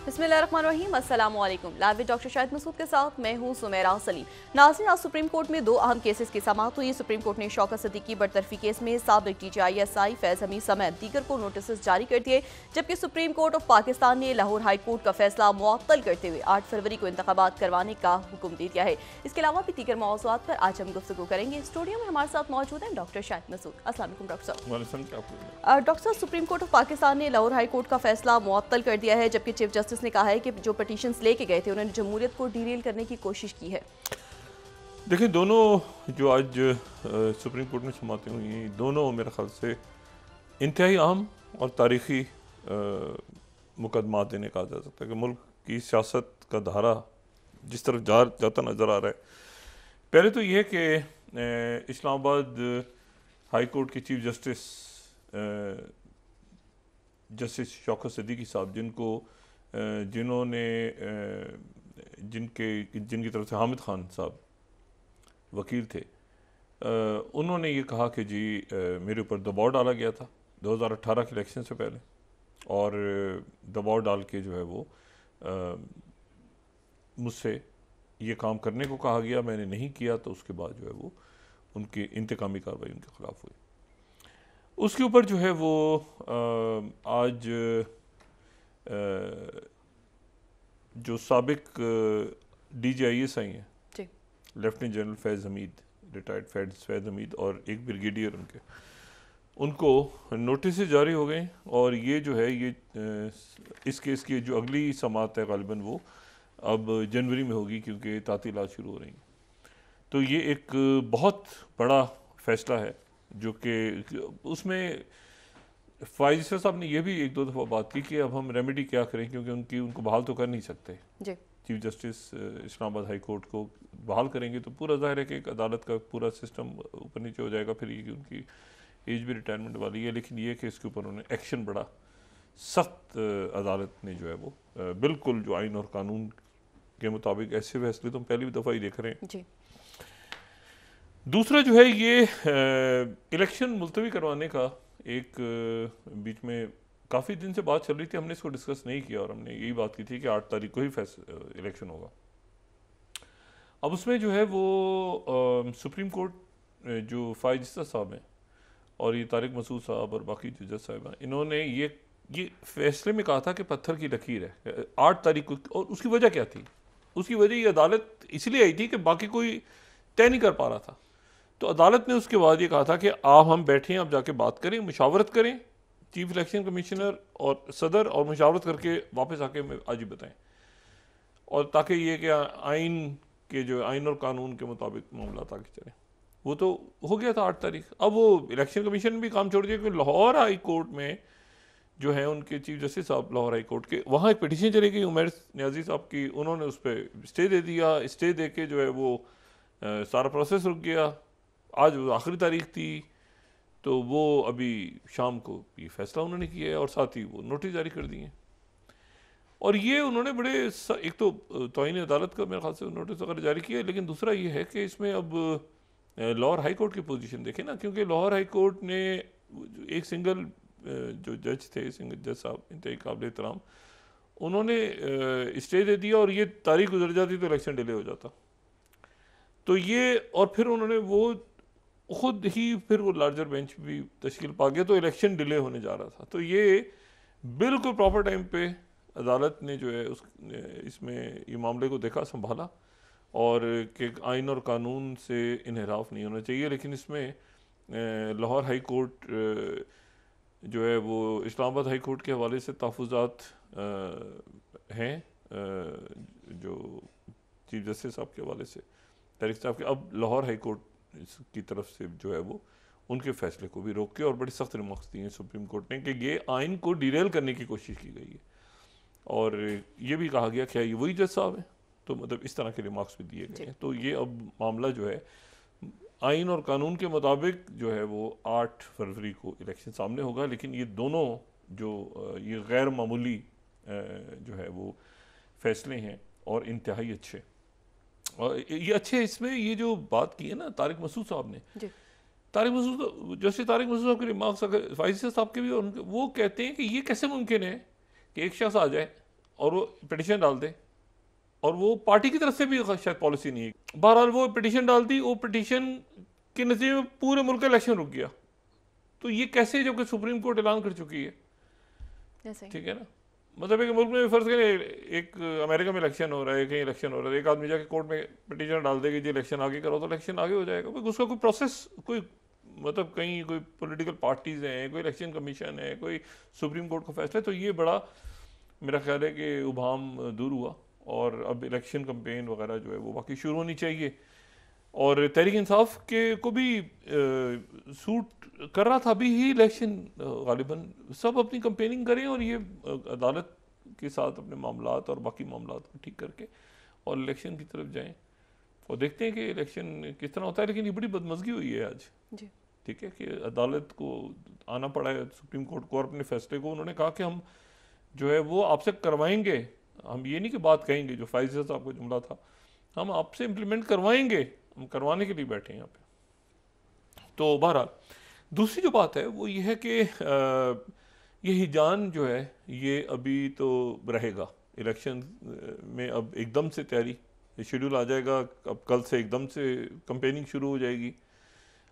बिस्मिल्लाहिर्रहमानिर्रहीम, अस्सलाम वालेकुम। Live with doctor Shahid Masood के साथ मैं हूं सुमेरा सलीम। नाज़रीन, आज सुप्रीम कोर्ट में दो अहम केसेस की समाअत हुई। सुप्रीम कोर्ट ने शौकत सिद्दीकी बरतरफी केस में साबिक DGI फैज़ हमीद समेत दीगर को नोटिस जारी कर दिए, जबकि सुप्रीम कोर्ट ऑफ पाकिस्तान ने लाहौर हाई कोर्ट का फैसला मुअत्तल करते हुए 8 फरवरी को इंतखाबात करवाने का हुक्म दे दिया है। इसके अलावा भी दीगर मौज़ूआत पर आज हम गुफ्तगू करेंगे। स्टूडियो में हमारे साथ मौजूद हैं डॉक्टर शाहिद मसूद। अस्सलाम वालेकुम डॉक्टर साहब। डॉक्टर साहब, सुप्रीम कोर्ट ऑफ पाकिस्तान ने लाहौर हाई कोर्ट का फैसला मुअत्तल कर दिया है, जबकि चीफ जस्टिस ने कहा है कि जो पिटीशंस लेके गए थे उन्होंने जमहूरियत को डीरेल करने की कोशिश की है। देखिए, दोनों जो आज सुप्रीम कोर्ट में समातें हुई हैं, दोनों मेरे ख्याल से इंतहाई अहम और तारीख़ी मुकदमात इन्हें कहा जा सकता है कि मुल्क की सियासत का धारा जिस तरफ जाता नज़र आ रहा है। पहले तो ये कि इस्लामाबाद हाई कोर्ट के chief justice justice Shaukat Siddiqui साहब, जिनकी तरफ से हामिद खान साहब वकील थे, उन्होंने ये कहा कि जी मेरे ऊपर दबाव डाला गया था 2018 के इलेक्शन से पहले, और दबाव डाल के जो है वो मुझसे ये काम करने को कहा गया, मैंने नहीं किया, तो उसके बाद जो है वो उनकी इंतकामी कार्रवाई उनके ख़िलाफ़ हुई। उसके ऊपर जो है वो आज जो साबिक DGI हैं, लेफ्टिनेंट जनरल फैज़ हमीद, रिटायर्ड फैज़ हमीद, और एक ब्रिगेडियर उनको नोटिस जारी हो गए, और ये जो है ये इस केस की जो अगली समाअत है गालिबन वो अब जनवरी में होगी, क्योंकि तातीलात शुरू हो रही हैं। तो ये एक बहुत बड़ा फैसला है, जो कि उसमें फ़ाइज़ साहब ने यह भी एक दो दफ़ा बात की कि अब हम रेमेडी क्या करें, क्योंकि उनको बहाल तो कर नहीं सकते। Chief justice Islamabad high court को बहाल करेंगे तो पूरा ज़ाहिर है कि एक अदालत का पूरा सिस्टम ऊपर नीचे हो जाएगा, फिर ये उनकी एज भी रिटायरमेंट वाली है। लेकिन ये कि इसके ऊपर उन्होंने एक्शन बड़ा सख्त, अदालत ने जो है वो बिल्कुल जो आइन और कानून के मुताबिक ऐसे फैसले तो हम पहली दफ़ा ही देख रहे हैं जी। दूसरा जो है ये इलेक्शन मुलतवी करवाने का एक बीच में काफ़ी दिन से बात चल रही थी, हमने इसको डिस्कस नहीं किया, और हमने यही बात की थी कि 8 तारीख को ही इलेक्शन होगा। अब उसमें जो है वो सुप्रीम कोर्ट जो फ़ाइज़ साहब हैं और ये तारिक मसूद साहब और बाकी जो जज साहब हैं, इन्होंने ये फैसले में कहा था कि पत्थर की लकीर है 8 तारीख को। और उसकी वजह क्या थी? उसकी वजह ये अदालत इसलिए आई थी कि बाकी कोई तय नहीं कर पा रहा था। तो अदालत ने उसके बाद ये कहा था कि आप हम बैठें, आप जाके बात करें, मुशावरत करें, चीफ इलेक्शन कमिश्नर और सदर, और मुशावरत करके वापस आके आज ही बताएं, और ताकि ये कि आइन और कानून के मुताबिक मामला आगे चले। वो तो हो गया था 8 तारीख। अब वो इलेक्शन कमीशन भी काम छोड़ दिया, कि लाहौर हाई कोर्ट में जो है उनके चीफ जस्टिस साहब लाहौर हाई कोर्ट के, वहाँ एक पिटीशन चली गई उमर न्याजी साहब की, उन्होंने उस पर स्टे दे दिया। स्टे दे के जो है वो सारा प्रोसेस रुक गया। आज वो आखिरी तारीख थी, तो वो अभी शाम को ये फैसला उन्होंने किया है, और साथ ही वो नोटिस जारी कर दिए। और ये उन्होंने बड़े एक तो तौहीन अदालत का मेरे ख्याल से नोटिस वगैरह जारी किया है, लेकिन दूसरा ये है कि इसमें अब लाहौर हाई कोर्ट की पोजीशन देखें ना, क्योंकि लाहौर हाई कोर्ट ने एक सिंगल जो जज थे, सिंगल जज साहब इंतहाई काबिल एहतराम, उन्होंने स्टे दे दिया, और ये तारीख गुजर जाती तो इलेक्शन डिले हो जाता। तो ये, और फिर उन्होंने वो खुद ही फिर वो लार्जर बेंच भी तश्कील पा गया, तो इलेक्शन डिले होने जा रहा था। तो ये बिल्कुल प्रॉपर टाइम पे अदालत ने जो है इसमें ये मामले को देखा, संभाला, और कि आइन और कानून से इन्हिराफ नहीं होना चाहिए। लेकिन इसमें लाहौर हाई कोर्ट जो है वो इस्लामाबाद हाई कोर्ट के हवाले से तहफ़्फ़ुज़ात हैं, जो चीफ जस्टिस साहब के हवाले से तारिक साहब के, अब लाहौर हाई कोर्ट की तरफ से जो है वो उनके फैसले को भी रोक के और बड़ी सख्त रिमार्क्स दिए हैं सुप्रीम कोर्ट ने कि ये आइन को डिरेल करने की कोशिश की गई है। और ये भी कहा गया कि ये वही जज साहब हैं, तो मतलब इस तरह के रिमार्क्स भी दिए गए हैं। तो ये अब मामला जो है आइन और कानून के मुताबिक जो है वो 8 फरवरी को इलेक्शन सामने होगा। लेकिन ये दोनों जो ये गैर मामूली जो है वो फैसले हैं और इंतहाई अच्छे, और ये अच्छे, इसमें ये जो बात की है ना तारिक मसूद साहब ने, तारिक मसूद जैसे तारिक मसूद साहब के रिमार्क्स अगर फ़ाइज़ साहब के भी, वो कहते हैं कि ये कैसे मुमकिन है कि एक शख्स आ जाए और वो पिटिशन डाल दे, और वो पार्टी की तरफ से भी शायद पॉलिसी नहीं है। बहरहाल वो पिटिशन डाल दी, वो पिटिशन के नतीजे में पूरे मुल्क का इलेक्शन रुक गया। तो ये कैसे, जबकि सुप्रीम कोर्ट ऐलान कर चुकी है, ठीक है ना। मतलब एक मुल्क में फर्ज करें एक अमेरिका में इलेक्शन हो रहा है, कहीं इलेक्शन हो रहा है, एक आदमी जाके कोर्ट में पिटीशन डाल देगी जी इलेक्शन आगे करो, तो इलेक्शन आगे हो जाएगा। उसका कोई प्रोसेस, कोई मतलब कहीं कोई पॉलिटिकल पार्टीज हैं, कोई इलेक्शन कमीशन है, कोई सुप्रीम कोर्ट का फैसला है। तो ये बड़ा मेरा ख्याल है कि उभाम दूर हुआ, और अब इलेक्शन कैंपेन वगैरह जो है वो बाकी शुरू होनी चाहिए। और तहरीक इंसाफ के को भी सूट कर रहा था अभी ही इलेक्शन, गालिबन सब अपनी कंपेनिंग करें और ये अदालत के साथ अपने मामलात और बाकी मामलात को ठीक करके और इलेक्शन की तरफ जाएं, और देखते हैं कि इलेक्शन किस तरह होता है। लेकिन ये बड़ी बदमज़गी हुई है आज, ठीक है, कि अदालत को आना पड़ा है, सुप्रीम कोर्ट को, और अपने फैसले को उन्होंने कहा कि हम जो है वो आपसे करवाएंगे। हम ये नहीं कि बात कहेंगे, जो फाइज़ साहब का जुमला था, हम आपसे इम्प्लीमेंट करवाएंगे, हम करवाने के लिए बैठे हैं यहाँ पे। तो बहरहाल दूसरी जो बात है वो ये है कि ये हिजान जो है ये अभी तो रहेगा इलेक्शन में। अब एकदम से तैयारी, शेड्यूल आ जाएगा, अब कल से एकदम से कंपेनिंग शुरू हो जाएगी।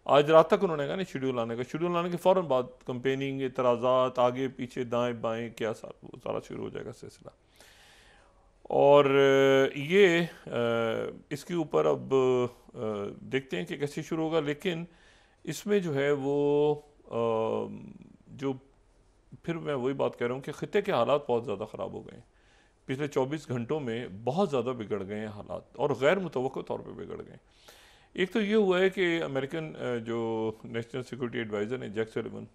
आज रात तक उन्होंने कहा नहीं शेड्यूल आने का, शेड्यूल आने के फ़ौरन बाद कंपेनिंग, एतराज़ात, आगे पीछे दाएं बाएं क्या सारा शुरू हो जाएगा सिलसिला। और ये इसके ऊपर अब देखते हैं कि कैसे शुरू होगा। लेकिन इसमें जो है वो जो फिर मैं वही बात कह रहा हूँ कि ख़ित्ते के हालात बहुत ज़्यादा ख़राब हो गए हैं। पिछले 24 घंटों में बहुत ज़्यादा बिगड़ गए हैं हालात, और गैर मुतवक्को तौर पे बिगड़ गए। एक तो ये हुआ है कि अमेरिकन जो नेशनल सिक्योरिटी एडवाइज़र हैं जैक सुलिवन,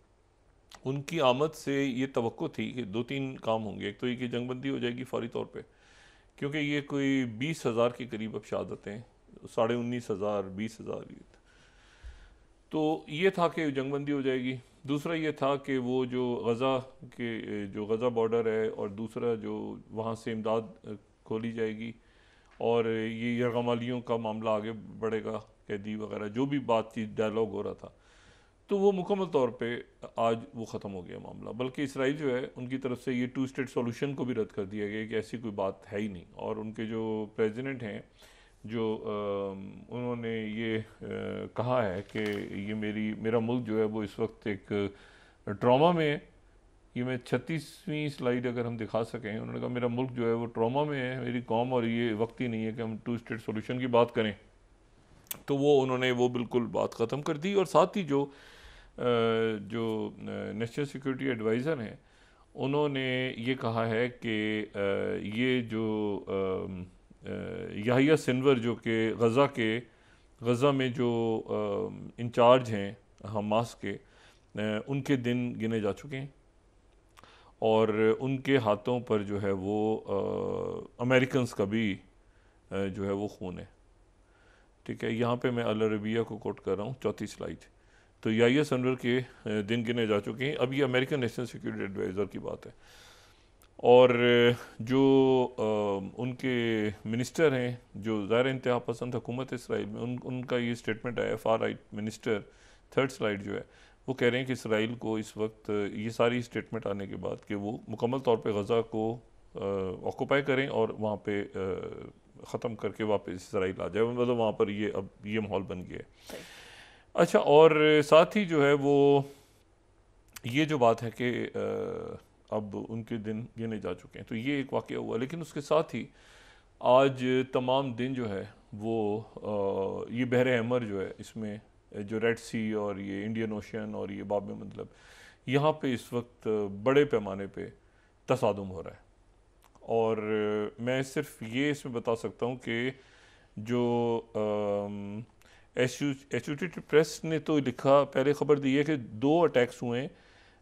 उनकी आमद से ये तवक्को थी कि 2-3 काम होंगे। एक तो ये कि जंगबंदी हो जाएगी फौरी तौर पे, क्योंकि ये कोई 20,000 के करीब अब शहादतें, 19,500 20,000, तो ये था कि जंगबंदी हो जाएगी। दूसरा ये था कि वो जो गज़ा बॉर्डर है, और दूसरा जो वहाँ से इमदाद खोली जाएगी, और ये यरगमालियों का मामला आगे बढ़ेगा, कैदी वगैरह जो भी बातचीत डायलॉग हो रहा था, तो वो मुकम्मल तौर पे आज वो ख़त्म हो गया मामला। बल्कि इसराइल जो है उनकी तरफ से ये 2 स्टेट सॉल्यूशन को भी रद्द कर दिया गया कि ऐसी कोई बात है ही नहीं। और उनके जो प्रेसिडेंट हैं, जो उन्होंने ये कहा है कि ये मेरा मुल्क जो है वो इस वक्त एक ट्रॉमा में है। ये मैं 36वीं स्लाइड अगर हम दिखा सकें, उन्होंने कहा मेरा मुल्क जो है वो ट्रॉमा में है, मेरी कौम, और ये वक्त ही नहीं है कि हम 2 स्टेट सॉल्यूशन की बात करें। तो उन्होंने वो बिल्कुल बात ख़त्म कर दी। और साथ ही जो नेशनल सिक्योरिटी एडवाइज़र हैं, उन्होंने ये कहा है कि ये जो याहिया सिनवर जो कि गज़ा में जो इंचार्ज हैं हमास के, उनके दिन गिने जा चुके हैं, और उनके हाथों पर जो है वो अमेरिकन्स का भी जो है वो खून है, ठीक है। यहाँ पे मैं अल अरबिया को कोट कर रहा हूँ, 4थी स्लाइड। तो याहिया सिनवर के दिन गिने जा चुके हैं। अब ये अमेरिकन नेशनल सिक्योरिटी एडवाइज़र की बात है। और जो उनके मिनिस्टर हैं, जो ज़ाहिर इंतहा पसंद हुकूमत इसराइल में, उनका ये स्टेटमेंट आया, far right minister, 3rd slide जो है, वो कह रहे हैं कि इसराइल को इस वक्त ये सारी स्टेटमेंट आने के बाद कि वो मुकम्मल तौर पे गज़ा को ऑक्यूपाई करें और वहाँ पे ख़त्म करके वापस इसराइल आ जाए। मतलब वहाँ पर अब ये माहौल बन गया है। अच्छा, और साथ ही जो है वो ये जो बात है कि अब उनके दिन गिने जा चुके हैं, तो ये एक वाक़या हुआ। लेकिन उसके साथ ही आज तमाम दिन जो है वो ये बहर अहमर जो है, इसमें जो रेड सी और ये इंडियन ओशन और ये बाब मतलब, यहाँ पे इस वक्त बड़े पैमाने पे तसादुम हो रहा है। और मैं सिर्फ ये इसमें बता सकता हूँ कि जो एसोसिएटेड प्रेस ने तो लिखा, पहले ख़बर दी है कि 2 अटैक्स हुए हैं।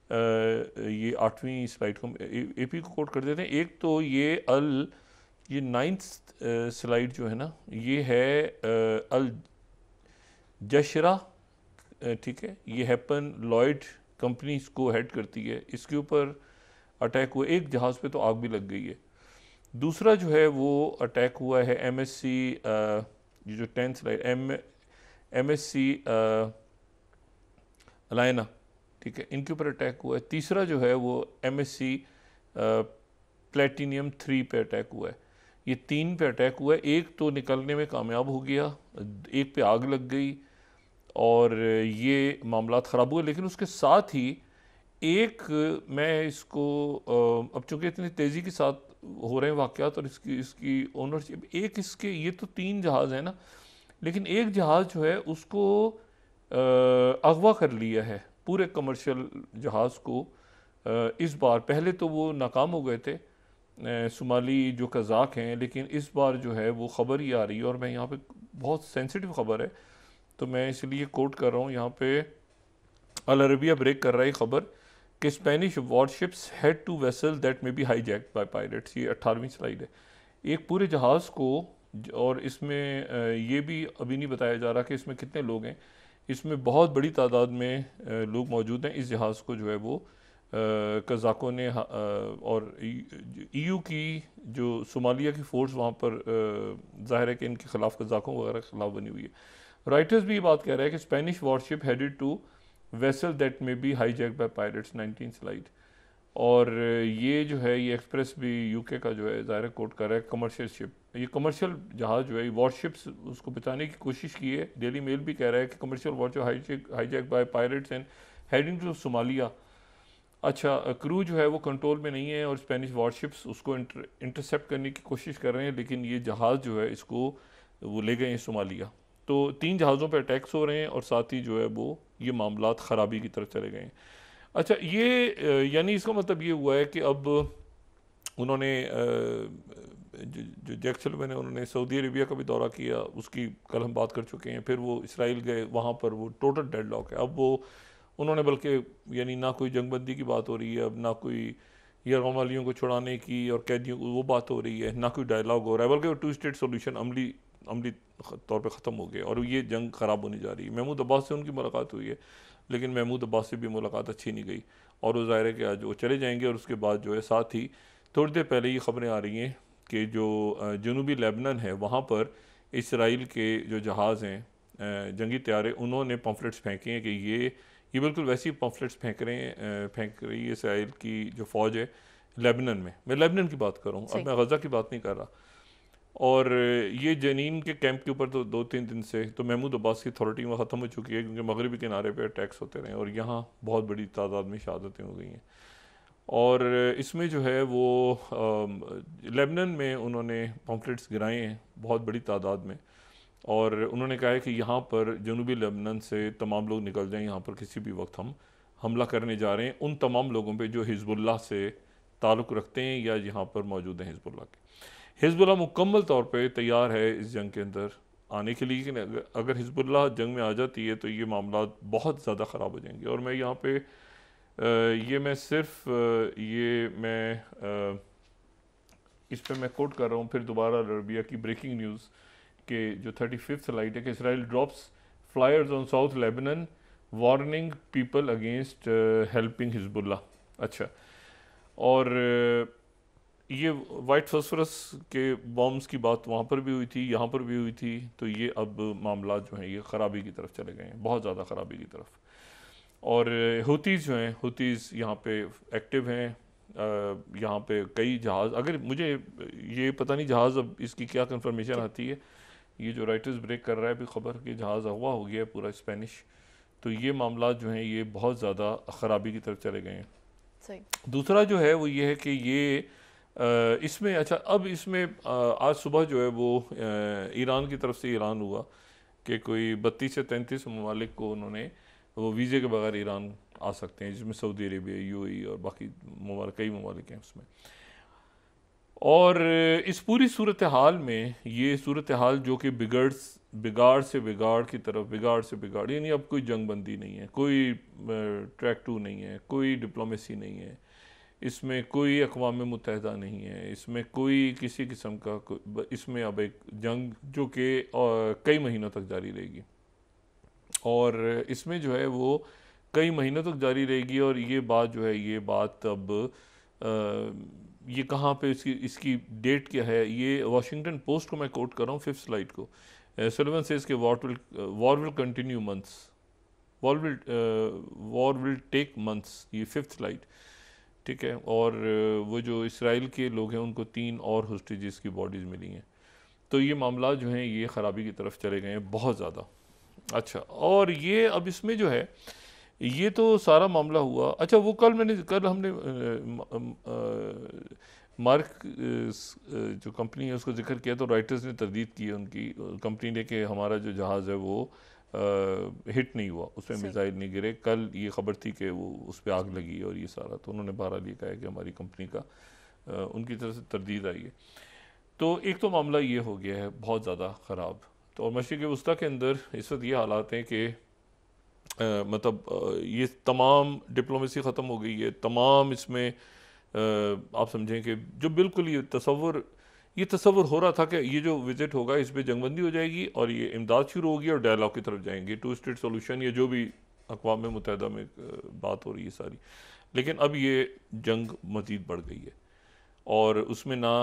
ये 8वीं स्लाइड को AP को कोट कर देते हैं। एक तो ये 9th स्लाइड जो है ना, ये है अल जशरा, ठीक है, ये हैपन लॉयड कंपनी को हेड करती है, इसके ऊपर अटैक हुआ। एक जहाज़ पे तो आग भी लग गई है। दूसरा जो है वो अटैक हुआ है MSC, ये जो 10th स्लाइड, MSC अलायना, ठीक है, इनके ऊपर अटैक हुआ है। तीसरा जो है वो MSC प्लेटिनियम 3 पे अटैक हुआ है। ये 3 पे अटैक हुआ है, एक तो निकलने में कामयाब हो गया, एक पे आग लग गई और ये मामला ख़राब हुए। लेकिन उसके साथ ही एक मैं इसको अब चूँकि इतनी तेज़ी के साथ हो रहे हैं वाक़यात और इसकी इसकी ओनरशिप, एक इसके ये तो 3 जहाज़ हैं ना, लेकिन एक जहाज़ जो है उसको अगवा कर लिया है पूरे कमर्शियल जहाज़ को। इस बार पहले तो वो नाकाम हो गए थे शुमाली जो कज़ाक हैं, लेकिन इस बार जो है वो ख़बर ही आ रही है और मैं यहाँ पे बहुत सेंसिटिव ख़बर है तो मैं इसलिए कोट कर रहा हूँ यहाँ पे। अल अरबिया ब्रेक कर रहा है खबर कि Spanish warships head to vessel that may be hijacked by pirates. ये 18वीं स्लाइड है। एक पूरे जहाज़ को, और इसमें ये भी अभी नहीं बताया जा रहा कि इसमें कितने लोग हैं, इसमें बहुत बड़ी तादाद में लोग मौजूद हैं। इस जहाज़ को जो है वो कज़ाकों ने और EU की जो सोमालिया की फ़ोर्स वहाँ पर ज़ाहिर है कि इनके ख़िलाफ़ कज़ाकों वगैरह के ख़िलाफ़ बनी हुई है। राइटर्स भी ये बात कह रहे हैं कि Spanish warship headed to vessel that may be hijacked by pirates, 19 slide. और ये जो है ये एक्सप्रेस भी UK का जो है ज़ाहिर कोट कर रहा है कमर्शियल शिप, ये कमर्शियल जहाज़ जो है वॉरशिप्स उसको बचाने की कोशिश की है। डेली मेल भी कह रहा है कि commercial warship hijack by pirates and heading to Somalia. अच्छा, क्रू जो है वो कंट्रोल में नहीं है और स्पेनिश वॉरशिप्स उसको इंटरसेप्ट करने की कोशिश कर रहे हैं, लेकिन ये जहाज़ जो है इसको वो ले गए हैं सोमालिया। तो 3 जहाज़ों पर अटैक्स हो रहे हैं और साथ ही जो है वो ये मामलात ख़राबी की तरफ चले गए हैं। अच्छा, ये यानी इसका मतलब ये हुआ है कि अब उन्होंने जो जैक सुलिवन है उन्होंने सऊदी अरेबिया का भी दौरा किया, उसकी कल हम बात कर चुके हैं। फिर वो इसराइल गए, वहाँ पर वो टोटल डेडलॉक है। अब वो उन्होंने बल्कि यानी ना कोई जंगबंदी की बात हो रही है, अब ना कोई यरगमालियों को छुड़ाने की और कैदियों वो बात हो रही है, ना कोई डायलॉग हो रहा है, बल्कि 2 स्टेट सोल्यूशन अमली तौर पे ख़त्म हो गया और ये जंग ख़राब होने जा रही है। महमूद अब्बास से उनकी मुलाकात हुई है, लेकिन महमूद अब्बास से भी मुलाकात अच्छी नहीं गई और वो ज़ाहिर है कि आज वो चले जाएंगे। और उसके बाद जो है साथ ही थोड़ी देर पहले ये ख़बरें आ रही हैं कि जो जनूबी लेबनान है वहाँ पर इसराइल के जो जहाज़ हैं जंगी तैयारे, उन्होंने पम्फलेट्स फेंके हैं कि ये बिल्कुल वैसी पम्फलेट्स फेंक रही है इसराइल की जो फ़ौज है लेबनान में। मैं लेबनान की बात कर रहा हूँ, अब मैं गज़ा की बात नहीं कर रहा। और ये जनीन के कैंप के ऊपर तो 2-3 दिन से तो महमूद अब्बास की अथॉरिटी में ख़त्म हो चुकी है, क्योंकि मगरबी किनारे पे अटैक्स होते रहे और यहाँ बहुत बड़ी तादाद में शहादतें हो गई हैं। और इसमें जो है वो लेबनान में उन्होंने पम्फलेट्स गिराए हैं बहुत बड़ी तादाद में और उन्होंने कहा है कि यहाँ पर जनूबी लेबनान से तमाम लोग निकल जाएँ, यहाँ पर किसी भी वक्त हम हमला करने जा रहे हैं उन तमाम लोगों पे जो हिजबुल्लाह से ताल्लुक़ रखते हैं या यहाँ पर मौजूद हैं हिजबुल्लाह के। हिजबुल्लाह मुकम्मल तौर पे तैयार है इस जंग के अंदर आने के लिए, लेकिन अगर हिजबुल्लाह जंग में आ जाती है तो ये मामला बहुत ज़्यादा ख़राब हो जाएंगे। और मैं यहाँ पे ये मैं सिर्फ ये मैं इस पे मैं कोट कर रहा हूँ फिर दोबारा अरबिया की ब्रेकिंग न्यूज़ के जो 35th स्लाइड है कि Israel drops flyers on south Lebanon warning people against helping Hezbollah. अच्छा, और ये वाइट फॉस्फोरस के बॉम्ब्स की बात वहाँ पर भी हुई थी, यहाँ पर भी हुई थी। तो ये अब मामला जो हैं ये ख़राबी की तरफ चले गए हैं, बहुत ज़्यादा ख़राबी की तरफ। और हुतीज़ जो हैं, हुतीज़ यहाँ पे एक्टिव हैं। यहाँ पे कई जहाज़, अगर मुझे ये पता नहीं जहाज़ अब इसकी क्या कंफर्मेशन आती है, ये जो राइटर्स ब्रेक कर रहा है भी खबर कि जहाज़ अगवा हो गया है पूरा स्पेनिश, तो ये मामला जो हैं ये बहुत ज़्यादा ख़राबी की तरफ चले गए हैं। दूसरा जो है वो ये है कि ये इसमें अच्छा अब इसमें आज सुबह जो है वो ईरान की तरफ से ऐलान हुआ कि कोई 32 से 33 ममालिक को उन्होंने वो वीज़े के बगैर ईरान आ सकते हैं, जिसमें सऊदी अरेबिया, UAE और बाकी कई ममालिक हैं उसमें। और इस पूरी सूरत हाल में ये सूरत हाल जो कि बिगाड़ से बिगाड़ यानी अब कोई जंग बंदी नहीं है, कोई ट्रैक 2 नहीं है, कोई डिप्लोमेसी नहीं है, इसमें कोई अक़वाम मुत्तहिदा नहीं है, इसमें कोई किसी किस्म का, इसमें अब एक जंग जो कि कई महीनों तक जारी रहेगी और इसमें जो है वो कई महीनों तक जारी रहेगी। और ये बात जो है ये बात अब ये कहाँ पे इसकी डेट क्या है, ये वाशिंगटन पोस्ट को मैं कोट कर रहा हूँ 5th स्लाइड को। सुलिवन सेज के war will continue months, war will take months, ये 5th स्लाइड, ठीक है, और वो जो इसराइल के लोग हैं उनको 3 और होस्टेजेस की बॉडीज़ मिली हैं। तो ये मामला जो हैं ये ख़राबी की तरफ चले गए हैं बहुत ज़्यादा। अच्छा, और ये अब इसमें जो है ये तो सारा मामला हुआ। अच्छा, वो कल हमने मार्क जो कंपनी है उसको जिक्र किया, तो राइटर्स ने तरदीद की है उनकी कंपनी ने कि हमारा जो जहाज़ है वो हिट नहीं हुआ, उसमें सही। मिसाइल नहीं गिरे। कल ये खबर थी कि वो उस पर आग लगी और ये सारा, तो उन्होंने बहरहाल ये कहा है कि हमारी कंपनी का उनकी तरफ से तरदीद आई है। तो एक तो मामला ये हो गया है बहुत ज़्यादा ख़राब। तो और मशरिक़ वस्ता के अंदर इस वक्त ये हालात हैं कि मतलब ये तमाम डिप्लोमेसी ख़त्म हो गई है, तमाम इसमें आप समझें कि जो बिल्कुल ये तसव्वुर हो रहा था कि ये जो विज़िट होगा इस पर जंगबंदी हो जाएगी और ये इमदाद शुरू होगी और डायलॉग की तरफ जाएंगे, 2 स्टेट सोल्यूशन, या जो भी अक़वाम मुत्तहिदा में बात हो रही है सारी। लेकिन अब ये जंग मज़ीद बढ़ गई है और उसमें ना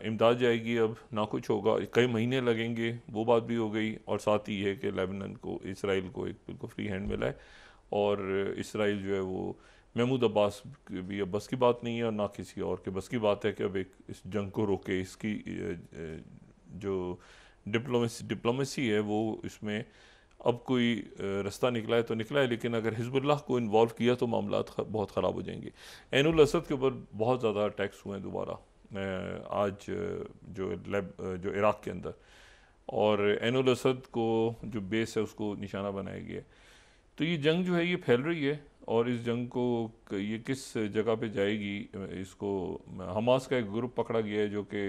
इमदाद जाएगी, अब ना कुछ होगा, कई महीने लगेंगे, वो बात भी हो गई। और साथ ही है कि लेबनान को, इसराइल को एक बिल्कुल फ्री हैंड मिला है और इसराइल जो है वो महमूद अब्बास भी अब बस की बात नहीं है और ना किसी और के बस की बात है कि अब एक इस जंग को रोके। इसकी जो डिप्लोमेसी है वो इसमें अब कोई रास्ता निकला है तो निकला है, लेकिन अगर हिजबुल्लाह को इन्वॉल्व किया तो मामला बहुत ख़राब हो जाएंगे। ऐनुल असद के ऊपर बहुत ज़्यादा अटैक्स हुए हैं दोबारा आज जो इराक़ के अंदर, और ऐनुल असद को जो बेस है उसको निशाना बनाया गया है। तो ये जंग जो है ये फैल रही है और इस जंग को ये किस जगह पे जाएगी, इसको हमास का एक ग्रुप पकड़ा गया है जो कि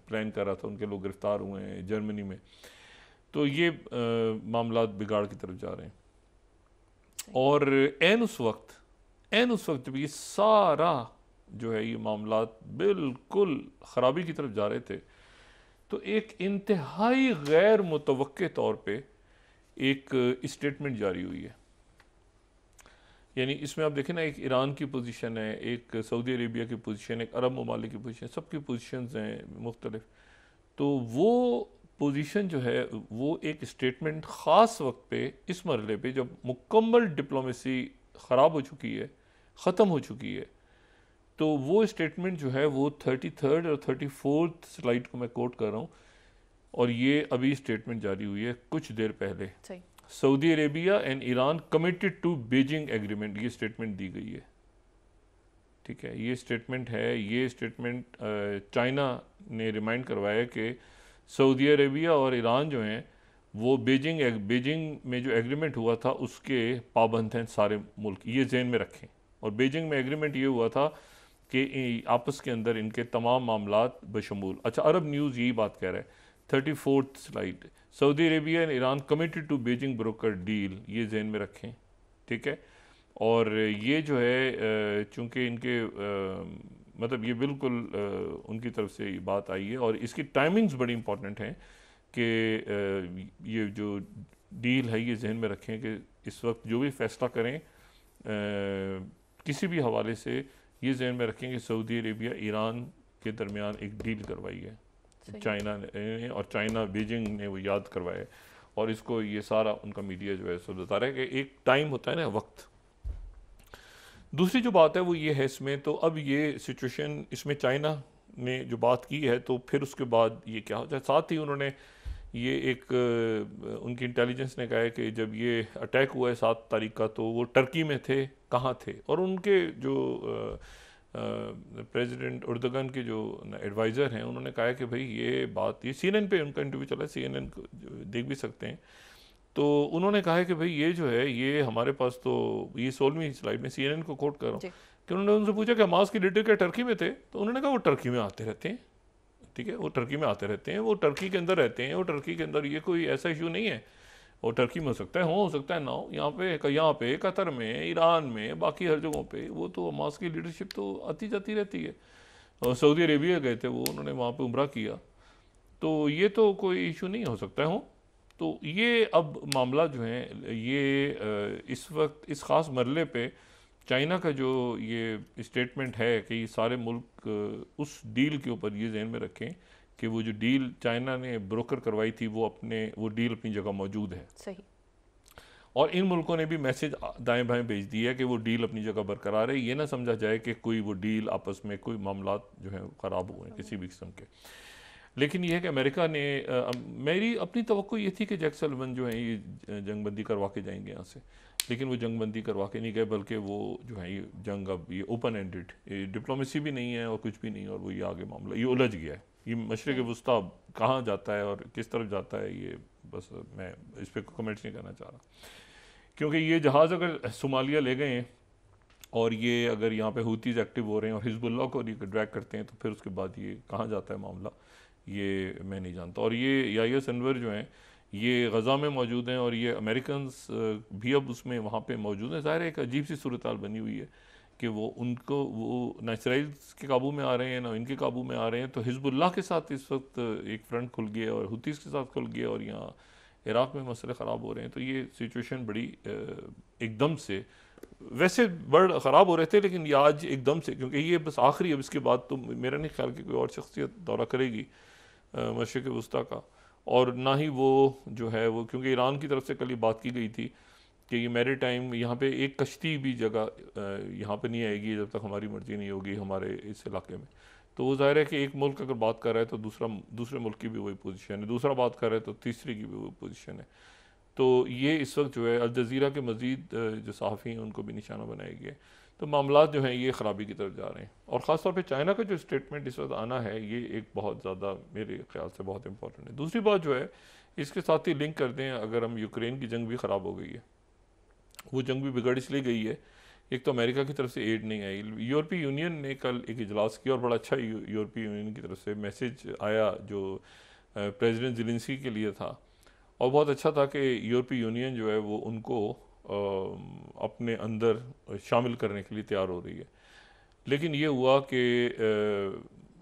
प्लान कर रहा था, उनके लोग गिरफ्तार हुए हैं जर्मनी में। तो ये मामला बिगाड़ की तरफ जा रहे हैं और ऐन उस वक्त जब ये सारा जो है ये मामला बिल्कुल ख़राबी की तरफ जा रहे थे, तो एक इंतहाई गैर मुतवक्के तौर पे एक स्टेटमेंट जारी हुई है। यानी इसमें आप देखें ना, एक ईरान की पोजीशन है, एक सऊदी अरेबिया की पोजीशन, एक अरब ममालिक की पोजीशन, सबकी पोजीशंस हैं मुख्तलिफ। तो वो पोजीशन जो है वो एक स्टेटमेंट ख़ास वक्त पे, इस मरले पे जब मुकम्मल डिप्लोमेसी ख़राब हो चुकी है, ख़त्म हो चुकी है, तो वो स्टेटमेंट जो है वो 33rd और 34th स्लाइड को मैं कोट कर रहा हूँ, और ये अभी स्टेटमेंट जारी हुई है कुछ देर पहले। Saudi Arabia and Iran committed to Beijing agreement, ये स्टेटमेंट दी गई है। ठीक है, ये स्टेटमेंट है, ये स्टेटमेंट चाइना ने रिमाइंड करवाया कि सऊदी अरेबिया और ईरान जो हैं वो बीजिंग में जो एग्रीमेंट हुआ था उसके पाबंद हैं सारे मुल्क, ये ज़हन में रखें। और बीजिंग में एग्रीमेंट ये हुआ था कि आपस के अंदर इनके तमाम मामलात बशमूल। अच्छा, अरब न्यूज़ यही बात कह रहा है, 34th slide, Saudi Arabia and Iran committed to Beijing broker deal, ये जहन में रखें। ठीक है, और ये जो है चूँकि इनके मतलब ये बिल्कुल उनकी तरफ से ये बात आई है और इसकी टाइमिंग्स बड़ी इंपॉर्टेंट हैं कि ये जो डील है ये जहन में रखें कि इस वक्त जो भी फैसला करें किसी भी हवाले से ये जहन में रखें कि सऊदी अरेबिया ईरान के दरमियान एक डील करवाई है चाइना ने, और चाइना बीजिंग ने वो याद करवाया है, और इसको ये सारा उनका मीडिया जो है सब बता रहा है कि एक टाइम होता है ना, वक्त। दूसरी जो बात है वो ये है इसमें, तो अब ये सिचुएशन इसमें चाइना ने जो बात की है, तो फिर उसके बाद ये क्या हो जाए। साथ ही उन्होंने ये एक उनकी इंटेलिजेंस ने कहा है कि जब ये अटैक हुआ है 7 तारीख का, तो वो टर्की में थे, कहाँ थे, और उनके जो प्रेसिडेंट उर्दगन के जो एडवाइज़र हैं उन्होंने कहा है कि भाई ये बात, ये CNN पे उनका इंटरव्यू चला है, CNN को देख भी सकते हैं। तो उन्होंने कहा है कि भाई ये जो है ये हमारे पास, तो ये 16वीं स्लाइड में CNN को कोट कर रहा हूँ कि उन्होंने उनसे पूछा कि हमास के लीडर क्या टर्की में थे, तो उन्होंने कहा वो टर्की में आते रहते हैं। ठीक है, वो टर्की में आते रहते हैं, वो टर्की के अंदर रहते हैं, वो टर्की के अंदर ये कोई ऐसा इशू नहीं है। और टर्की में हो सकता है हो सकता है ना हो, यहाँ पे कतर में, ईरान में, बाकी हर जगहों पे वो तो हमास की लीडरशिप तो आती जाती रहती है। और सऊदी अरेबिया गए थे वो, उन्होंने वहाँ पे उम्रा किया, तो ये तो कोई इशू नहीं हो सकता है हो। तो ये अब मामला जो है ये इस वक्त इस ख़ास मरले पे चाइना का जो ये स्टेटमेंट है कि ये सारे मुल्क उस डील के ऊपर ये जहन में रखें कि वो जो डील चाइना ने ब्रोकर करवाई थी वो डील अपनी जगह मौजूद है। सही। और इन मुल्कों ने भी मैसेज दाएं बाएं भेज दिया है कि वो डील अपनी जगह बरकरार है। ये ना समझा जाए कि कोई वो डील आपस में कोई मामला जो है ख़राब हुए हैं किसी भी किस्म के। लेकिन यह है कि अमेरिका ने मेरी अपनी तवक्को ये थी कि जैक सलिवन जो है ये जंगबंदी करवा के जाएंगे यहाँ से, लेकिन वो जंगबंदी करवा के नहीं गए, बल्कि वो जो है ये जंग अब ये ओपन एंडेड, डिप्लोमेसी भी नहीं है और कुछ भी नहीं है, और वो ये आगे मामला ये उलझ गया है। ये मशरिक़ वस्ता कहाँ जाता है और किस तरफ जाता है, ये बस मैं इस पर कमेंट्स नहीं करना चाह रहा, क्योंकि ये जहाज़ अगर सोमालिया ले गए हैं और ये अगर यहाँ पे हूतीज़ एक्टिव हो रहे हैं और हिजबुल्लाह को ड्रैग करते हैं, तो फिर उसके बाद ये कहाँ जाता है मामला, ये मैं नहीं जानता। और ये याहिया सिनवर जो हैं ये गज़ा में मौजूद हैं और ये अमेरिकन्स भी अब उसमें वहाँ पे मौजूद हैं। ज़ाहिर है एक अजीब सी सूरत हाल बनी हुई है कि वो उनको वो ना इसराइल के काबू में आ रहे हैं ना इनके काबू में आ रहे हैं। तो हिजबुल्लाह के साथ इस वक्त एक फ्रंट खुल गया और हुतीज़ के साथ खुल गया और यहाँ इराक़ में मसले ख़राब हो रहे हैं। तो ये सिचुएशन बड़ी एकदम से, वैसे बड़ ख़राब हो रहे थे लेकिन ये आज एकदम से, क्योंकि ये बस आखिरी, अब इसके बाद तो मेरा नहीं ख्याल कि कोई और शख्सियत दौरा करेगी मशरिक़ वस्ता का, और ना ही वो जो है वो, क्योंकि ईरान की तरफ से कल ये बात की गई थी कि ये मेरी टाइम यहाँ पे एक कश्ती भी जगह यहाँ पे नहीं आएगी जब तक हमारी मर्ज़ी नहीं होगी हमारे इस इलाके में। तो वो ज़ाहिर है कि एक मुल्क अगर बात कर रहा है तो दूसरे मुल्क की भी वही पोजीशन है, दूसरा बात कर रहा है तो तीसरे की भी वही पोजीशन है। तो ये इस वक्त जो है अल जज़ीरा के मज़ीद जो सहाफ़ी हैं उनको भी निशाना बनाया गया है। तो मामला जो हैं ये ख़राबी की तरफ जा रहे हैं, और ख़ास तौर पे चाइना का जो स्टेटमेंट इस वक्त आना है ये एक बहुत ज़्यादा मेरे ख्याल से बहुत इंपॉर्टेंट है। दूसरी बात जो है इसके साथ ही लिंक कर दें, अगर हम यूक्रेन की जंग भी ख़राब हो गई है, वो जंग भी बिगड़ इसलिए गई है, एक तो अमेरिका की तरफ से एड नहीं आई। यूरोपीय यूनियन ने कल एक इजलास किया और बड़ा अच्छा यूरोपीय यूनियन की तरफ से मैसेज आया जो प्रेसिडेंट ज़ेलेंस्की के लिए था, और बहुत अच्छा था कि यूरोपीय यूनियन जो है वो उनको अपने अंदर शामिल करने के लिए तैयार हो रही है। लेकिन ये हुआ कि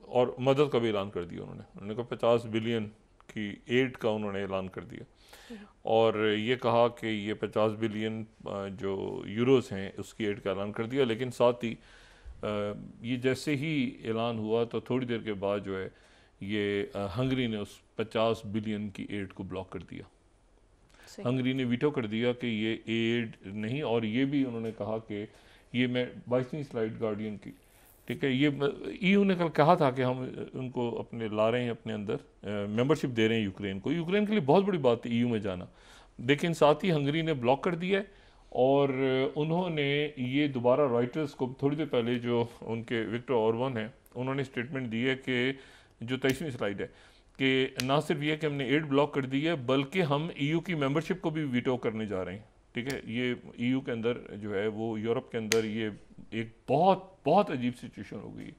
और मदद का भी ऐलान कर दिया उन्होंने कहा 50 बिलियन की एड का उन्होंने ऐलान कर दिया, और ये कहा कि ये 50 बिलियन जो यूरोस हैं उसकी एड का ऐलान कर दिया। लेकिन साथ ही ये जैसे ही ऐलान हुआ तो थोड़ी देर के बाद जो है ये हंगरी ने उस 50 बिलियन की एड को ब्लॉक कर दिया। हंगरी ने वीटो कर दिया कि ये एड नहीं, और ये भी उन्होंने कहा कि ये, मैं 22वीं स्लाइड गार्डियन की, ठीक है, ये ईयू ने कल कहा था कि हम उनको अपने ला रहे हैं अपने अंदर, मेंबरशिप दे रहे हैं यूक्रेन को। यूक्रेन के लिए बहुत बड़ी बात थी ईयू में जाना, लेकिन साथ ही हंगरी ने ब्लॉक कर दिया है। और उन्होंने ये दोबारा रॉयटर्स को थोड़ी देर पहले, जो उनके विक्टर ऑर्बन हैं, उन्होंने स्टेटमेंट दी है कि जो 23वीं स्लाइड है कि ना सिर्फ ये कि हमने एड ब्लॉक कर दी है बल्कि हम ईयू की मेंबरशिप को भी वीटो करने जा रहे हैं। ठीक है, ये ईयू के अंदर जो है वो यूरोप के अंदर ये एक बहुत बहुत अजीब सिचुएशन हो गई।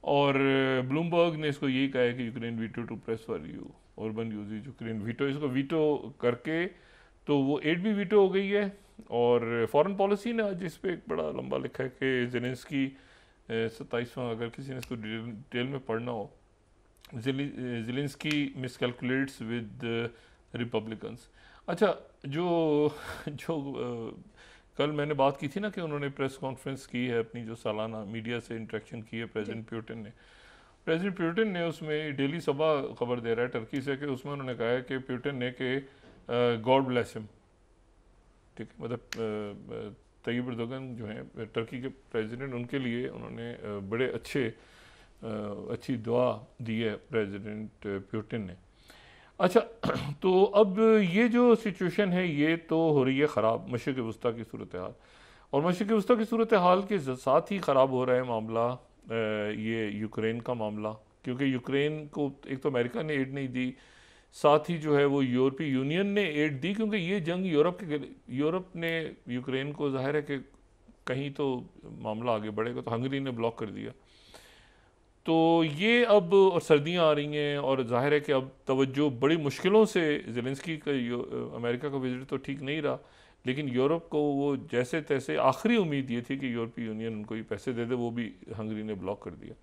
और ब्लूमबर्ग ने इसको यही कहा है कि Ukraine veto to press for you, urban use Ukraine veto, इसको वीटो करके तो वो एड भी वीटो हो गई है। और फॉरेन पॉलिसी ने आज इस पर एक बड़ा लंबा लिखा है कि ज़ेलेंस्की 27वां, अगर किसी ने इसको डिटेल में पढ़ना हो, ज़ेलेंस्की मिसकैलकुलेट्स विद रिपब्लिकन्स। अच्छा, जो कल मैंने बात की थी ना कि उन्होंने प्रेस कॉन्फ्रेंस की है अपनी, जो सालाना मीडिया से इंटरेक्शन की है प्रेसिडेंट प्यूटिन ने उसमें डेली सभा खबर दे रहा है टर्की से कि उसमें उन्होंने कहा है कि प्यूटिन ने कि गॉड ब्लेस हिम, ठीक है, मतलब तैयब एर्दोगन जो हैं टर्की के प्रेसिडेंट, उनके लिए उन्होंने बड़े अच्छी दुआ दी है प्रेसिडेंट प्यूटिन ने। अच्छा, तो अब ये जो सिचुएशन है ये तो हो रही है ख़राब, मशरिक़ वस्ता की सूरत हाल, और मशरिक़ वस्ता की सूरत हाल के साथ ही ख़राब हो रहा है मामला ये यूक्रेन का मामला, क्योंकि यूक्रेन को एक तो अमेरिका ने एड नहीं दी, साथ ही जो है वो यूरोपीय यूनियन ने एड दी, क्योंकि ये जंग यूरोप ने यूक्रेन को, ज़ाहिर है कि कहीं तो मामला आगे बढ़ेगा, तो हंगरी ने ब्लॉक कर दिया। तो ये अब, और सर्दियाँ आ रही हैं और जाहिर है कि अब तवज्जो बड़ी मुश्किलों से, ज़ेलेंस्की का अमेरिका का विजिट तो ठीक नहीं रहा, लेकिन यूरोप को वो जैसे तैसे आखिरी उम्मीद ये थी कि यूरोपीय यूनियन उनको ये पैसे दे दे, वो भी हंगरी ने ब्लॉक कर दिया।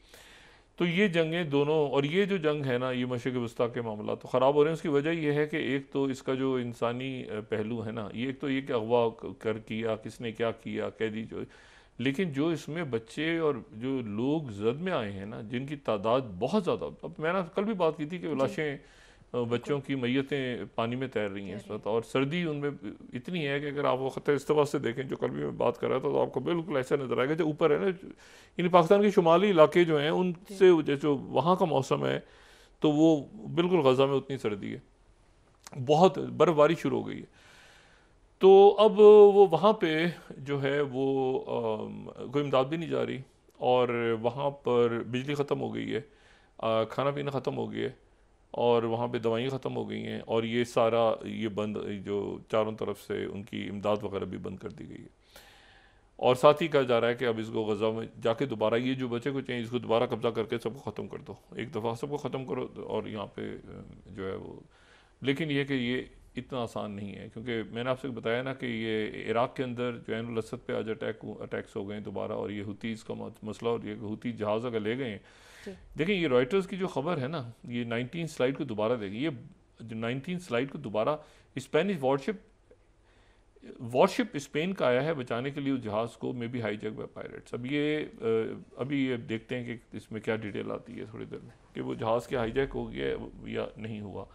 तो ये जंगें दोनों, और ये जो जंग है ना, ये मशरिक़ वस्ता के मामला तो ख़राब हो रहे हैं। उसकी वजह ये है कि एक तो इसका जो इंसानी पहलू है ना, ये एक तो ये कि अगवा कर किया, किसने क्या किया, कैदी जो, लेकिन जो इसमें बच्चे और जो लोग जद में आए हैं ना, जिनकी तादाद बहुत ज़्यादा, अब मैंने कल भी बात की थी कि लाशें बच्चों की मैयतें पानी में तैर रही हैं इस वक्त, और सर्दी उनमें इतनी है कि अगर आप वो ख़त इस्तवा से देखें जो कल भी मैं बात कर रहा था, तो आपको बिल्कुल ऐसा नज़र आएगा जो ऊपर है ना, यानी पाकिस्तान के शुमाली इलाके जो हैं उनसे जो वहाँ का मौसम है, तो वो बिल्कुल गज़ा में उतनी सर्दी है, बहुत बर्फ़बारी शुरू हो गई है। तो अब वो वहाँ पे जो है वो कोई इमदाद भी नहीं जा रही, और वहाँ पर बिजली ख़त्म हो गई है, खाना पीना ख़त्म हो गया है, और वहाँ पे दवाइयाँ ख़त्म हो गई हैं, और ये सारा ये बंद, जो चारों तरफ से उनकी इमदाद वगैरह भी बंद कर दी गई है। और साथ ही कहा जा रहा है कि अब इसको गज़ा में जाके दोबारा ये जो बचे कुछ हैं इसको दोबारा कब्ज़ा करके सबको ख़त्म कर दो, एक दफ़ा सबको ख़त्म करो, और यहाँ पे जो है वो, लेकिन ये कि ये इतना आसान नहीं है, क्योंकि मैंने आपसे बताया ना कि ये इराक़ के अंदर जो है असद पे आज अटैक्स हो गए दोबारा, और ये हुतीज़ का मसला, और ये हुती जहाज़ अगर ले गए हैं। देखिए ये रॉयटर्स की जो खबर है ना, ये 19 स्लाइड को दोबारा देगी, ये जो 19 स्लाइड को दोबारा स्पेनिश वॉरशिप स्पेन का आया है बचाने के लिए उस जहाज़ को, may be hijack by pirates. अब ये अभी ये देखते हैं कि इसमें क्या डिटेल आती है थोड़ी देर में, कि वो जहाज़ के हाईजैक हो गया या नहीं हुआ,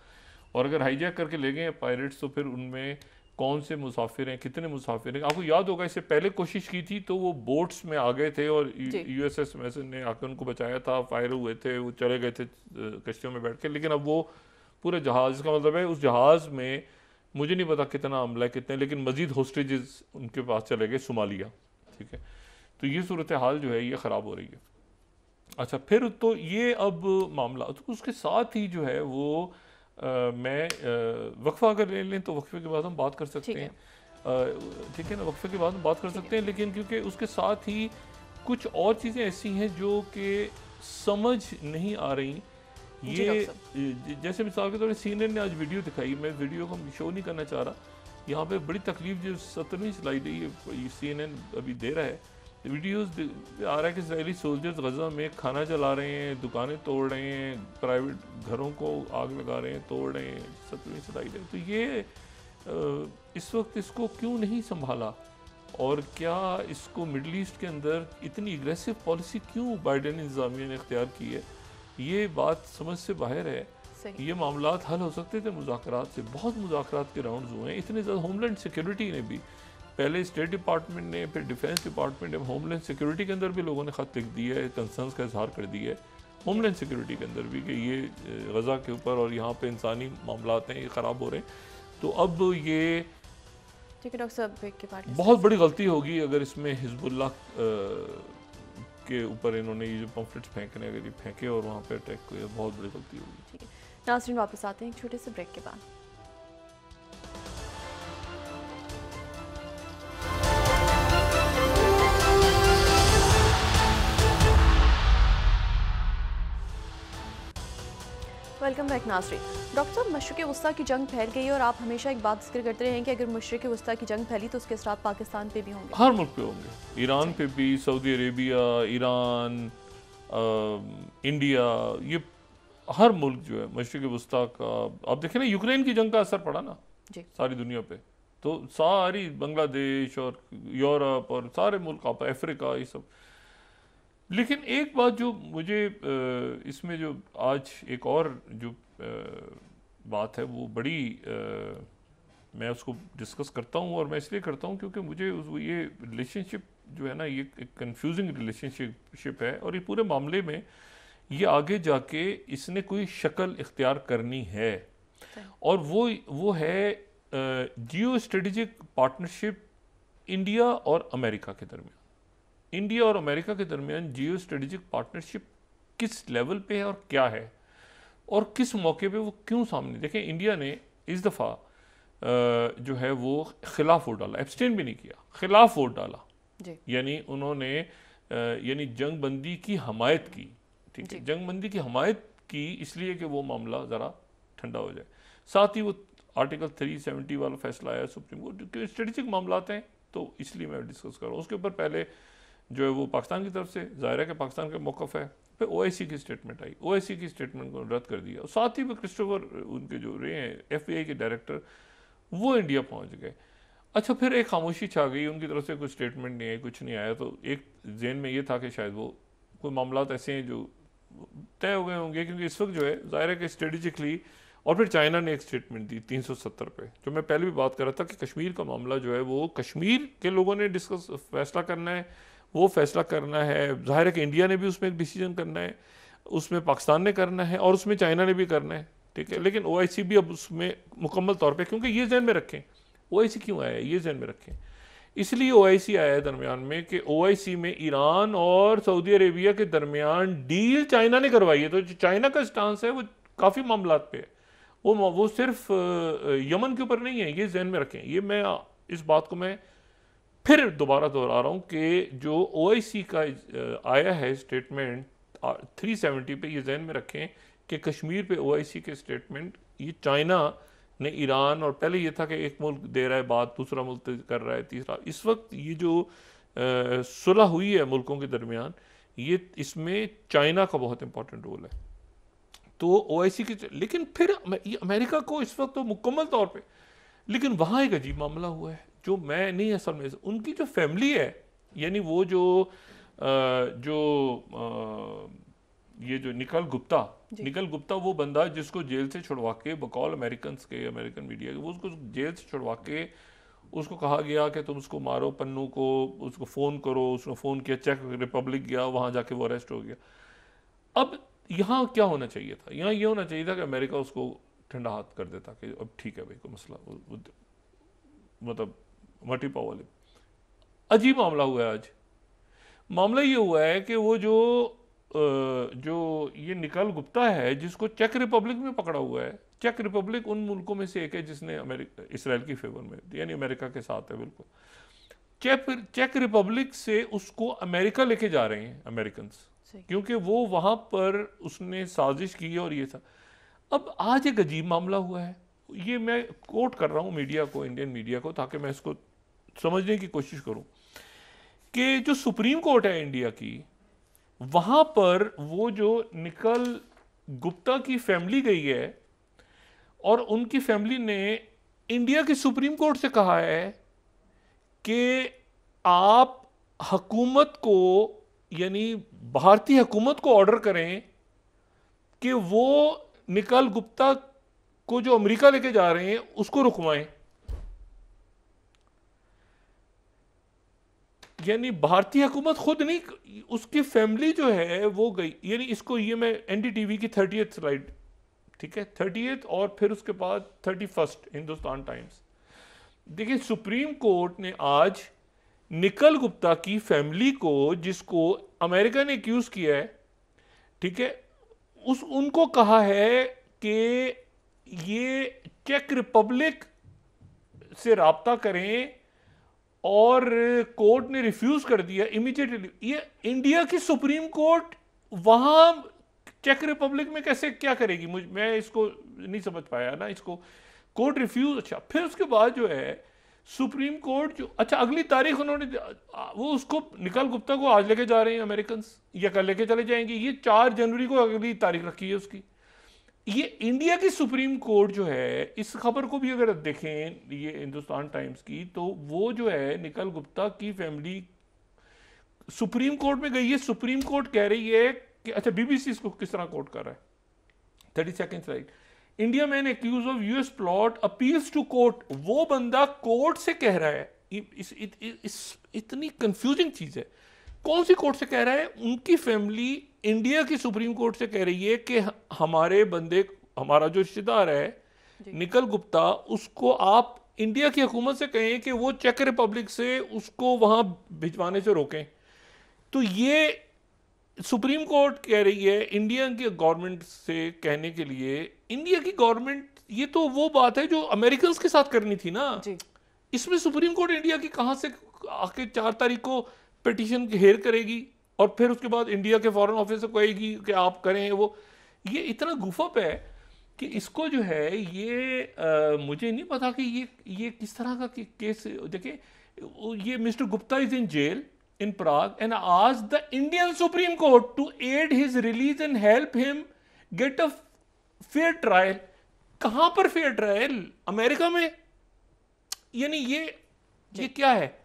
और अगर हाईजैक करके ले गए पायरेट्स तो फिर उनमें कौन से मुसाफिर हैं, कितने मुसाफिर हैं। आपको याद होगा इससे पहले कोशिश की थी तो वो बोट्स में आ गए थे, और यूएसएस मैसन ने आकर उनको बचाया था, फायर हुए थे, वो चले गए थे कश्तियों में बैठ के, लेकिन अब वो पूरे जहाज़ का मतलब है उस जहाज़ में मुझे नहीं पता कितना अमला है कितने, लेकिन मजीद होस्टेजेस उनके पास चले गए सोमालिया। ठीक है, तो ये सूरत हाल जो है ये ख़राब हो रही है। अच्छा, फिर तो ये अब मामला, तो उसके साथ ही जो है वो मैं वक्फा अगर ले लें तो वक्फे के बाद हम बात कर सकते हैं, ठीक है ना, वक्फे के बाद हम बात कर सकते हैं, लेकिन क्योंकि उसके साथ ही कुछ और चीज़ें ऐसी हैं जो कि समझ नहीं आ रही। ये जैसे मिसाल के तौर पर CNN ने आज वीडियो दिखाई, मैं वीडियो को शो नहीं करना चाह रहा, यहाँ पे बड़ी तकलीफ जो 17वीं स्लाइड है ये CNN अभी दे रहा है, वीडियोस आ रहा है कि इसराइली सोल्जर्स गज़ा में खाना जला रहे हैं, दुकानें तोड़ रहे हैं, प्राइवेट घरों को आग लगा रहे हैं, तोड़ रहे हैं, 17वीं स्लाइड है। तो ये इस वक्त इसको क्यों नहीं संभाला, और क्या इसको मिडल ईस्ट के अंदर इतनी एग्रेसिव पॉलिसी क्यों बाइडेन इंतज़ामिया ने इख्तियार की है, ये बात समझ से बाहर है। ये मामलात हल हो सकते थे मुज़ाकरात से, बहुत मुज़ाकरात के राउंड्स हुए हैं, इतने ज़्यादा। होमलैंड सिक्योरिटी ने भी, पहले स्टेट डिपार्टमेंट ने, फिर डिफेंस डिपार्टमेंट ने, होमलैंड सिक्योरिटी के अंदर भी लोगों ने ख़त लिख दिया है, कंसर्न्स का इजहार कर दिया है होमलैंड सिक्योरिटी के अंदर भी, कि ये गज़ा के ऊपर और यहाँ पे इंसानी मामलात हैं ये ख़राब हो रहे हैं। तो अब ये ठीक है डॉक्टर साहब, ब्रेक के बाद बहुत बड़ी गलती होगी अगर इसमें हिजबुल्लाह के ऊपर इन्होंने ये जो पम्फलेट्स फेंकने, अगर ये फेंके और वहाँ पे अटैक को, बहुत बड़ी गलती होगी। ठीक है नाज़रीन, वापस आते हैं एक छोटे से ब्रेक के बाद। वेलकम बैक नाज़रीन। डॉक्टर साहब, मशरिक़ वस्ता की जंग फैल गई है, और आप हमेशा एक बात जिक्र करते रहे हैं कि अगर मशरिक़ वस्ता की जंग फैली तो उसके असरात पाकिस्तान पे भी होंगे, हर मुल्क पे होंगे, ईरान पे भी, सऊदी अरेबिया, ईरान, इंडिया, ये हर मुल्क जो है मशरिक़ वस्ता का। आप देखें ना, यूक्रेन की जंग का असर पड़ा ना सारी दुनिया पे, तो सारी बांग्लादेश और यूरोप और सारे मुल्क, आप अफ्रीका, ये सब। लेकिन एक बात जो मुझे इसमें जो आज एक और जो बात है वो बड़ी मैं उसको डिस्कस करता हूँ, और मैं इसलिए करता हूँ क्योंकि मुझे ये रिलेशनशिप जो है ना, ये एक कंफ्यूजिंग रिलेशनशिप है, और ये पूरे मामले में ये आगे जाके इसने कोई शक्ल इख्तियार करनी है, और वो है जियो स्ट्रेटेजिक पार्टनरशिप इंडिया और अमेरिका के दरमियान। इंडिया और अमेरिका के दरमियान जियो स्ट्रेटेजिक पार्टनरशिप किस लेवल पे है और क्या है, और किस मौके पे वो क्यों सामने। देखें, इंडिया ने इस दफ़ा जो है वो खिलाफ वोट डाला, एब्सटेन भी नहीं किया, खिलाफ वोट डाला, यानी उन्होंने यानी जंग बंदी की हमायत की। ठीक है, जंग बंदी की हमायत की इसलिए कि वो मामला ज़रा ठंडा हो जाए। साथ ही वो आर्टिकल 370 वाला फैसला आया सुप्रीम कोर्ट, क्योंकि स्ट्रेटेजिक मामलात हैं तो इसलिए मैं डिस्कस कर रहा हूँ। उसके ऊपर पहले जो है वो पाकिस्तान की तरफ से ज़ाहिर है कि पाकिस्तान का मौक़िफ़ है, फिर OIC की स्टेटमेंट आई, OIC की स्टेटमेंट को रद्द कर दिया, और साथ ही वो क्रिस्टोफर उनके जो रहे हैं FBI के डायरेक्टर, वो इंडिया पहुँच गए। अच्छा, फिर एक खामोशी छा गई, उनकी तरफ से कोई स्टेटमेंट नहीं आई, कुछ नहीं आया, तो एक जहन में ये था कि शायद वो कोई मामलात ऐसे हैं जो तय हो गए होंगे, क्योंकि इस वक्त जो है ज़ाहिर है कि स्ट्रेटेजिकली और फिर चाइना ने एक स्टेटमेंट दी 370 पे। जो मैं पहले भी बात कर रहा था कि कश्मीर का मामला जो है वो कश्मीर के लोगों ने डिस्कस फैसला करना है, वो फैसला करना है। जाहिर है कि इंडिया ने भी उसमें एक डिसीजन करना है, उसमें पाकिस्तान ने करना है और उसमें चाइना ने भी करना है, ठीक है। लेकिन OIC भी अब उसमें मुकम्मल तौर पे, क्योंकि ये जहन में रखें OIC क्यों आया है, ये जहन में रखें, इसलिए OIC आया है दरमियान में कि OIC में ईरान और सऊदी अरेबिया के दरमियान डील चाइना ने करवाई है। तो जो चाइना का स्टांस है वो काफ़ी मामलात पे है, वो सिर्फ यमन के ऊपर नहीं है, ये जहन में रखें। ये मैं इस बात को मैं फिर दोबारा दोहरा रहा हूँ कि जो OIC का आया है स्टेटमेंट 370 पे, ये जहन में रखें कि कश्मीर पे OIC के स्टेटमेंट ये चाइना ने ईरान, और पहले ये था कि एक मुल्क दे रहा है बात, दूसरा मुल्क कर रहा है, तीसरा। इस वक्त ये जो सुलह हुई है मुल्कों के दरमियान, ये इसमें चाइना का बहुत इंपॉर्टेंट रोल है। तो OIC की, लेकिन फिर अमेरिका को इस वक्त तो मुकम्मल तौर पे, लेकिन वहाँ एक अजीब मामला हुआ है जो मैं नहीं असल में, उनकी जो फैमिली है, यानी वो ये जो निकल गुप्ता वो बंदा जिसको जेल से छुड़वा के बकौल अमेरिकन मीडिया के, वो उसको जेल से छुड़वा के उसको कहा गया कि तुम उसको मारो, पन्नू को उसको फ़ोन करो, उसने फ़ोन किया, चेक रिपब्लिक गया, वहाँ जाके वो अरेस्ट हो गया। अब यहाँ क्या होना चाहिए था, यहाँ ये होना चाहिए था कि अमेरिका उसको ठंडा हाथ कर देता कि अब ठीक है भाई, कोई मसला, मतलब मटी पाव वाले। अजीब मामला हुआ है आज। मामला ये हुआ है कि वो जो ये निकल गुप्ता है, जिसको चेक रिपब्लिक में पकड़ा हुआ है, चेक रिपब्लिक उन मुल्कों में से एक है जिसने इसराइल की फेवर में, यानी अमेरिका के साथ है बिल्कुल। चेक रिपब्लिक से उसको अमेरिका लेके जा रहे हैं अमेरिकन, क्योंकि वो वहां पर उसने साजिश की और ये था। अब आज एक अजीब मामला हुआ है, ये मैं कोट कर रहा हूँ मीडिया को, इंडियन मीडिया को, ताकि मैं इसको समझने की कोशिश करूं कि जो सुप्रीम कोर्ट है इंडिया की, वहां पर वो जो निकल गुप्ता की फैमिली गई है और उनकी फैमिली ने इंडिया की सुप्रीम कोर्ट से कहा है कि आप हुकूमत को, यानी भारतीय हुकूमत को ऑर्डर करें कि वो निकल गुप्ता को जो अमेरिका लेके जा रहे हैं उसको रुकवाएं। यानी भारतीय हुकूमत खुद नहीं, उसकी फैमिली जो है वो गई। यानी इसको, ये मैं NDTV की 30th स्लाइड, ठीक है, 30th और फिर उसके बाद 31st हिंदुस्तान टाइम्स। देखिए, सुप्रीम कोर्ट ने आज निकल गुप्ता की फैमिली को, जिसको अमेरिका ने एक्यूज किया है, ठीक है, उनको कहा है कि ये चेक रिपब्लिक से राब्ता करें, और कोर्ट ने रिफ्यूज कर दिया इमीडिएटली। ये इंडिया की सुप्रीम कोर्ट वहां चेक रिपब्लिक में कैसे क्या करेगी, मैं इसको नहीं समझ पाया ना, इसको कोर्ट रिफ्यूज। अच्छा, फिर उसके बाद जो है सुप्रीम कोर्ट जो, अच्छा अगली तारीख उन्होंने, वो उसको निकल गुप्ता को आज लेके जा रहे हैं अमेरिकन, या कल लेके चले जाएंगे, ये 4 जनवरी को अगली तारीख रखी है उसकी। ये इंडिया की सुप्रीम कोर्ट जो है, इस खबर को भी अगर देखें ये हिंदुस्तान टाइम्स की, तो वो जो है निकल गुप्ता की फैमिली सुप्रीम कोर्ट में गई है। सुप्रीम कोर्ट कह रही है कि, अच्छा BBC इसको किस तरह कोर्ट कर रहा है, 32nd slide, India man accused of US plot appeals to court. वो बंदा कोर्ट से कह रहा है, इतनी कंफ्यूजिंग चीज है, कौन सी कोर्ट से कह रहा है, उनकी फैमिली इंडिया की सुप्रीम कोर्ट से कह रही है कि हमारे बंदे, हमारा जो रिश्तेदार है निकल गुप्ता, उसको आप इंडिया की हुकूमत से कहें कि वो चेक रिपब्लिक से उसको वहां भिजवाने से रोकें। तो ये सुप्रीम कोर्ट कह रही है इंडिया की गवर्नमेंट से कहने के लिए। इंडिया की गवर्नमेंट, ये तो वो बात है जो अमेरिकन के साथ करनी थी ना जी। इसमें सुप्रीम कोर्ट इंडिया की कहां से आके 4 तारीख को पिटीशन हेयर करेगी और फिर उसके बाद इंडिया के फॉरेन ऑफिस से कहेगी कि आप करें वो। ये इतना गुफअप है कि इसको जो है ये मुझे नहीं पता कि ये किस तरह का केस। देखिए, ये mister Gupta is in jail in Prague and asked the Indian Supreme Court to aid his release and help him get a fair trial। कहां पर फेयर ट्रायल? अमेरिका में। यानी ये क्या है?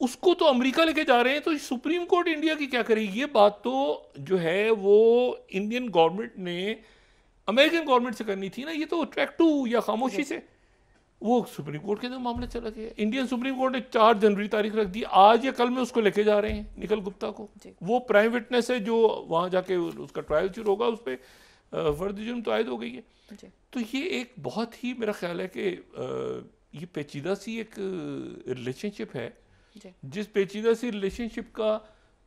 उसको तो अमेरिका लेके जा रहे हैं, तो सुप्रीम कोर्ट इंडिया की क्या करेगी? ये बात तो जो है वो इंडियन गवर्नमेंट ने अमेरिकन गवर्नमेंट से करनी थी ना, ये तो ट्रैक 2 या खामोशी से वो सुप्रीम कोर्ट के अंदर मामला चला गया। इंडियन सुप्रीम कोर्ट ने 4 जनवरी तारीख रख दी, आज या कल में उसको लेके जा रहे हैं निखिल गुप्ता को। वो प्राइम विटनेस है जो वहाँ जाके उसका ट्रायल शुरू होगा, उस पर फर्द जुर्म तो आयद हो गई है। तो ये एक बहुत ही मेरा ख्याल है कि ये पेचीदा सी एक रिलेशनशिप है, जिस पेचीदा सी रिलेशनशिप का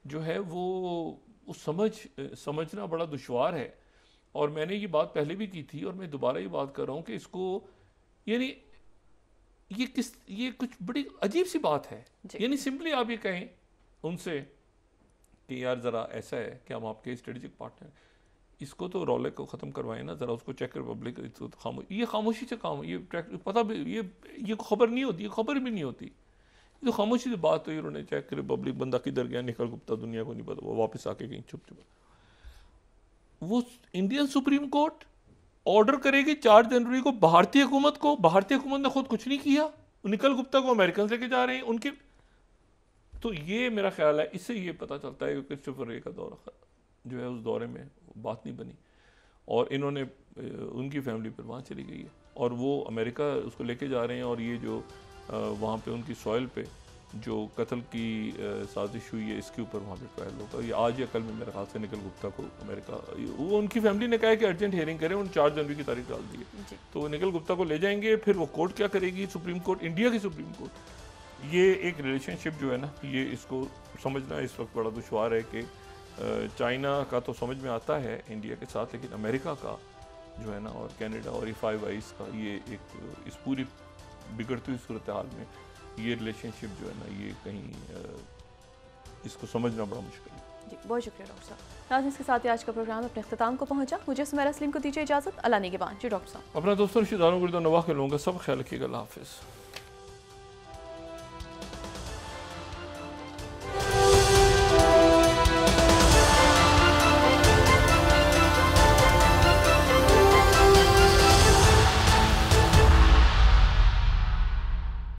जो है वो समझना बड़ा दुश्वार है। और मैंने ये बात पहले भी की थी और मैं दोबारा ये बात कर रहा हूँ कि इसको यानी ये कुछ बड़ी अजीब सी बात है। यानी सिंपली आप ये कहें उनसे कि यार ज़रा ऐसा है कि हम आपके स्ट्रेटेजिक पार्टनर, इसको तो रौले को ख़त्म करवाएं ना ज़रा, उसको चेक रिपब्लिक ये खामोशी से काम, ये पता भी ये खबर नहीं होती, ये खबर भी नहीं होती, ये तो खामोशी से बात हुई। उन्होंने चेक रिपब्लिक, बंदा किधर गया निखिल गुप्ता, दुनिया को नहीं पता, वो वापस आके कहीं छुप छुप। वो इंडियन सुप्रीम कोर्ट ऑर्डर करेगी 4 जनवरी को भारतीय हुकूमत को, भारतीय हुकूमत ने खुद कुछ नहीं किया, निखिल गुप्ता को अमेरिकन लेके जा रहे हैं उनके। तो ये मेरा ख्याल है, इससे ये पता चलता है कि क्रिस्टोफर रे का दौरा जो है उस दौरे में बात नहीं बनी और इन्होंने उनकी फैमिली पर वहाँ चली गई है और वो अमेरिका उसको लेके जा रहे हैं। और ये जो वहाँ पे उनकी सॉइल पे जो कत्ल की साजिश हुई है, इसके ऊपर वहाँ पे ट्रायल होगा। ये आज या कल में मेरे ख्याल से निखिल गुप्ता को अमेरिका, वो उनकी फैमिली ने कहा है कि अर्जेंट हियरिंग करें, उन 4 जनवरी की तारीख डाल दी है। तो निखिल गुप्ता को ले जाएंगे, फिर वो कोर्ट क्या करेगी, सुप्रीम कोर्ट, इंडिया की सुप्रीम कोर्ट। ये एक रिलेशनशिप जो है ना, ये इसको समझना इस वक्त बड़ा दुश्वार है कि चाइना का तो समझ में आता है इंडिया के साथ, लेकिन अमेरिका का जो है ना और कनाडा और फाइव आइज का ये एक इस पूरी बिगड़ती हुई सूरत हाल में ये रिलेशनशिप जो है ना, ये कहीं इसको समझना बड़ा मुश्किल है। जी बहुत शुक्रिया डॉक्टर साहब। नाज़रीन, इसके साथ ही आज का प्रोग्राम अपने अख्ताम को पहुंचा। मुझे सुमेरा सलीम को दीजिए इजाज़त। अल्लाह निगहबान। जी डॉक्टर साहब। अपना दोस्तों रिश्तेदारों को नवा के लोगों का सब ख्याल रखिएगा। अल्लाह हाफिज़।